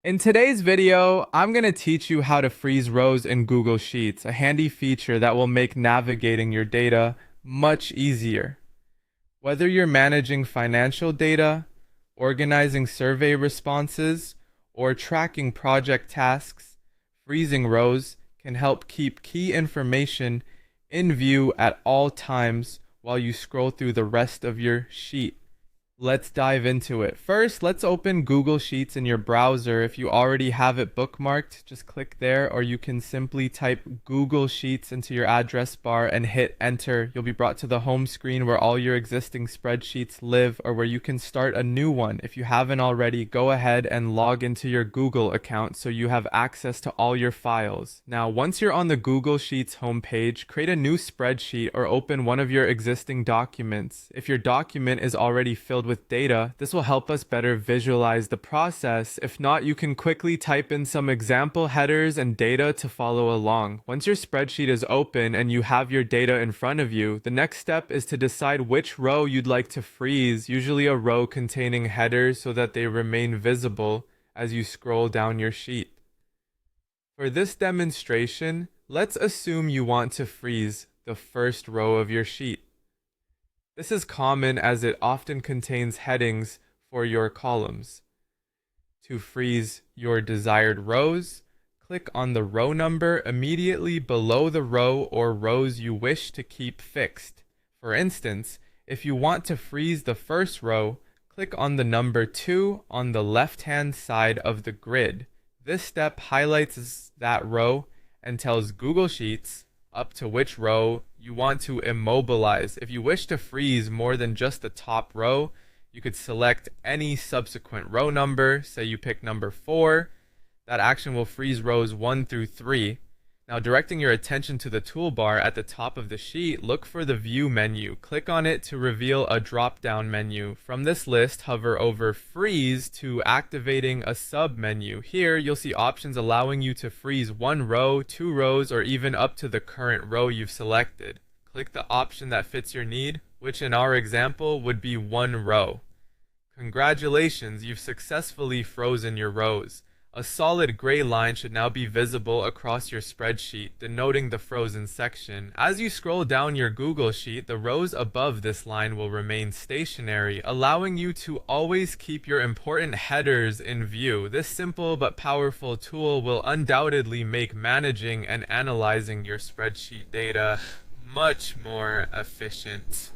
In today's video, I'm going to teach you how to freeze rows in Google Sheets, a handy feature that will make navigating your data much easier. Whether you're managing financial data, organizing survey responses, or tracking project tasks, freezing rows can help keep key information in view at all times while you scroll through the rest of your sheet. Let's dive into it. First, let's open Google Sheets in your browser. If you already have it bookmarked, just click there, or you can simply type Google Sheets into your address bar and hit enter. You'll be brought to the home screen where all your existing spreadsheets live, or where you can start a new one. If you haven't already, go ahead and log into your Google account so you have access to all your files. Now, once you're on the Google Sheets homepage, create a new spreadsheet or open one of your existing documents. If your document is already filled with data, this will help us better visualize the process. If not, you can quickly type in some example headers and data to follow along. Once your spreadsheet is open and you have your data in front of you, the next step is to decide which row you'd like to freeze, usually a row containing headers so that they remain visible as you scroll down your sheet. For this demonstration, let's assume you want to freeze the first row of your sheet. This is common as it often contains headings for your columns. To freeze your desired rows, click on the row number immediately below the row or rows you wish to keep fixed. For instance, if you want to freeze the first row, click on the number 2 on the left-hand side of the grid. This step highlights that row and tells Google Sheets up to which row you want to immobilize. If you wish to freeze more than just the top row, you could select any subsequent row number. Say you pick number 4. That action will freeze rows 1 through 3. Now, directing your attention to the toolbar at the top of the sheet, look for the View menu. Click on it to reveal a drop-down menu. From this list, hover over Freeze to activating a sub-menu. Here, you'll see options allowing you to freeze 1 row, 2 rows, or even up to the current row you've selected. Click the option that fits your need, which in our example would be 1 row. Congratulations, you've successfully frozen your rows. A solid gray line should now be visible across your spreadsheet, denoting the frozen section. As you scroll down your Google Sheet, the rows above this line will remain stationary, allowing you to always keep your important headers in view. This simple but powerful tool will undoubtedly make managing and analyzing your spreadsheet data much more efficient.